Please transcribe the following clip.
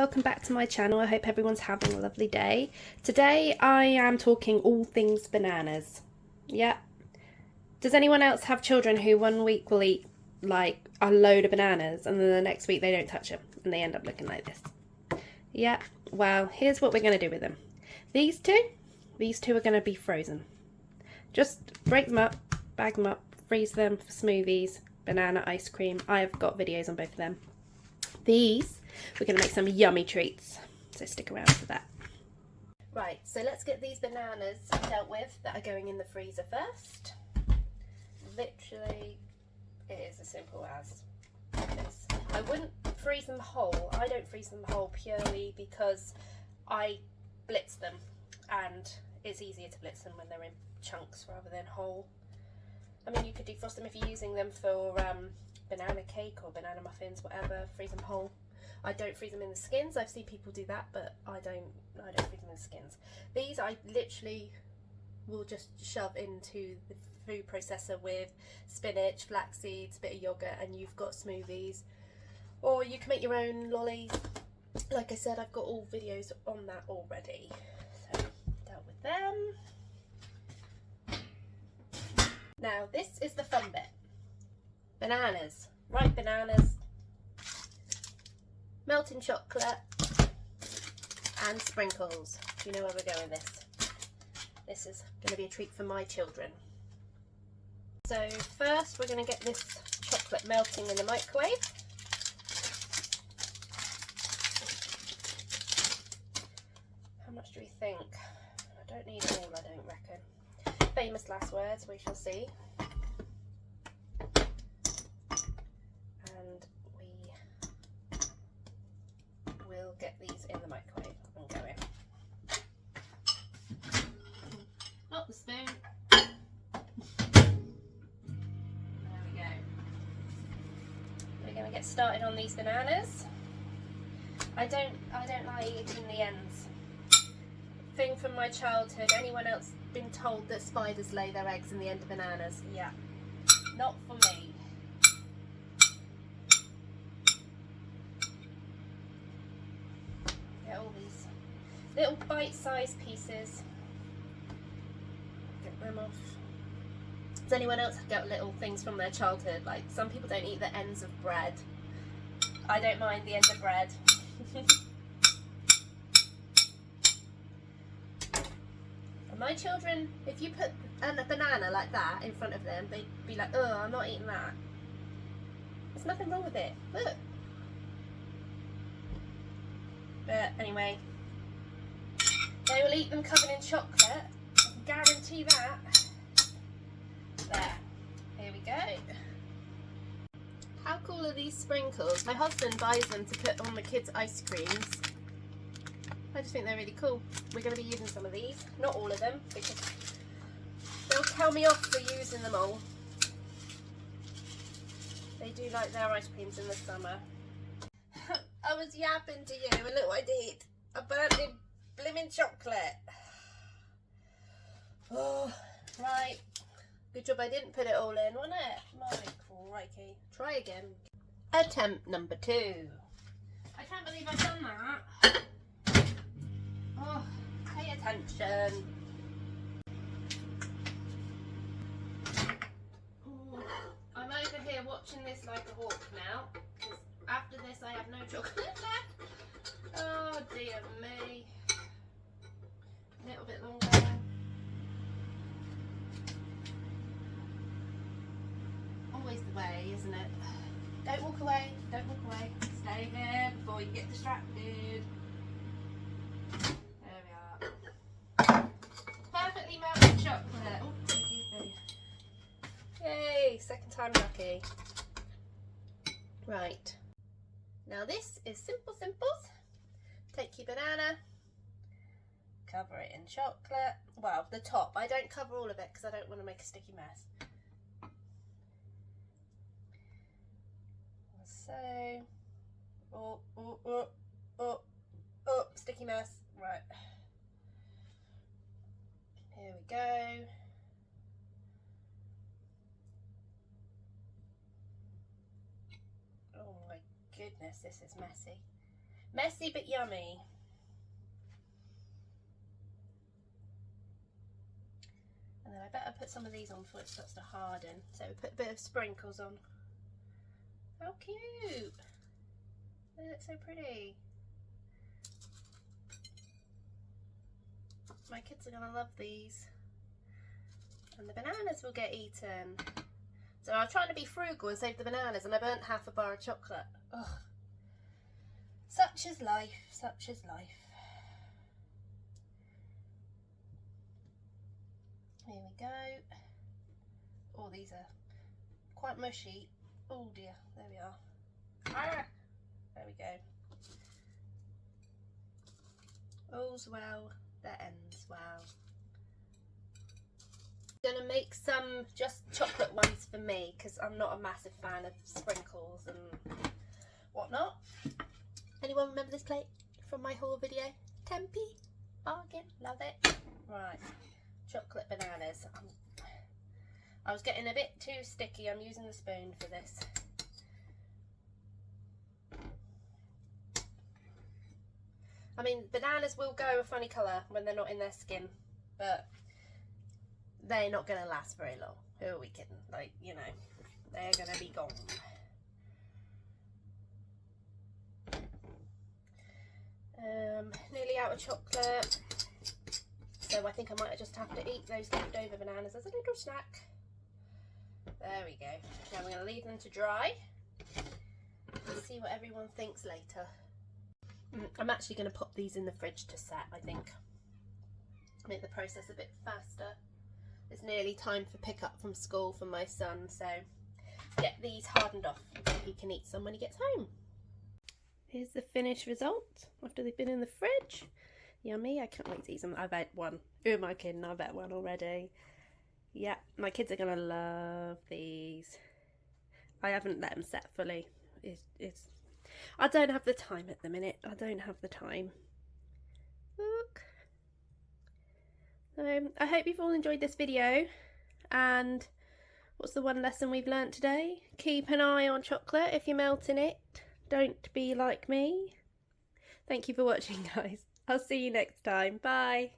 welcome back to my channel. I hope everyone's having a lovely day. Today I am talking all things bananas. Yeah. Does anyone else have children who one week will eat like a load of bananas and then the next week they don't touch them and they end up looking like this? Yeah. Well, here's what we're going to do with them. These two are going to be frozen. Just break them up, bag them up, freeze them for smoothies, banana ice cream. I've got videos on both of them. These, we're going to make some yummy treats, so stick around for that. Right, so let's get these bananas dealt with that are going in the freezer first. Literally, it is as simple as this. I wouldn't freeze them whole. I don't freeze them whole purely because I blitz them, and it's easier to blitz them when they're in chunks rather than whole. I mean, you could defrost them if you're using them for banana cake or banana muffins, whatever. Freeze them whole. I don't freeze them in the skins. I've seen people do that, but I don't freeze them in the skins. These I literally will just shove into the food processor with spinach, flax seeds, a bit of yogurt, and you've got smoothies. Or you can make your own lollies. Like I said, I've got all videos on that already. So, dealt with them. Now, this is the fun bit. Bananas. Ripe bananas. Melting chocolate. And sprinkles. Do you know where we're going with this? This is going to be a treat for my children. So first we're going to get this chocolate melting in the microwave. How much do we think? I don't need all, I don't reckon. Famous last words, we shall see. And we will get these in the microwave and go in. Not the spoon. There we go. We're going to get started on these bananas. I don't like eating the ends. Thing from my childhood. Anyone else been told that spiders lay their eggs in the end of bananas? Yeah. Not for me. Get all these little bite-sized pieces. Get them off. Does anyone else get little things from their childhood? Like, some people don't eat the ends of bread. I don't mind the ends of bread. My children, if you put a banana like that in front of them, they'd be like, oh, I'm not eating that. There's nothing wrong with it. Look. But anyway, they will eat them covered in chocolate. I can guarantee that. There. Here we go. How cool are these sprinkles? My husband buys them to put on the kids' ice creams. I just think they're really cool. We're going to be using some of these. Not all of them, because they'll tell me off for using them all. They do like their ice creams in the summer. I was yapping to you, and look what I did. I burnt in blimmin' chocolate. Oh, right. Good job I didn't put it all in, wasn't it? My crikey. Try again. Attempt number 2. I can't believe I've done that. Oh, pay attention. Ooh, I'm over here watching this like a hawk now, because after this I have no chocolate left. Oh dear me. A little bit longer. Always the way, isn't it? Don't walk away, don't walk away. Stay here before you get distracted. There we are. Perfectly melted chocolate. Oh, thank you. Yay, second time lucky. Right. Now this is simple simples. Take your banana, cover it in chocolate. Well, the top. I don't cover all of it because I don't want to make a sticky mess. So, oh, sticky mess. Right. Here we go. Oh my goodness, this is messy. Messy but yummy. And then I better put some of these on before it starts to harden. So we put a bit of sprinkles on. How cute! They look so pretty. My kids are gonna love these. And the bananas will get eaten. So I was trying to be frugal and save the bananas, and I burnt half a bar of chocolate. Ugh. Such is life, such is life. Here we go. Oh, these are quite mushy. Oh dear, there we are. Ah! There we go. All's well that ends well. I'm gonna make some just chocolate ones for me because I'm not a massive fan of sprinkles and whatnot. Anyone remember this plate from my haul video? Tempy, bargain, love it. Right, chocolate bananas. I was getting a bit too sticky. I'm using the spoon for this. I mean, bananas will go a funny colour when they're not in their skin, but they're not going to last very long. Who are we kidding? Like, you know, they're going to be gone. Nearly out of chocolate, so I think I might just have to eat those leftover bananas as a little snack. There we go. Now we're going to leave them to dry and see what everyone thinks later. I'm actually going to pop these in the fridge to set, I think. Make the process a bit faster. It's nearly time for pick up from school for my son, so get these hardened off so he can eat some when he gets home. Here's the finished result after they've been in the fridge. Yummy, I can't wait to eat them. I've had one. Who am I kidding? I've had one already. Yeah, my kids are going to love these. I haven't let them set fully. I don't have the time at the minute. I don't have the time. Look. So, I hope you've all enjoyed this video. And what's the one lesson we've learnt today? Keep an eye on chocolate if you're melting it. Don't be like me. Thank you for watching, guys. I'll see you next time. Bye.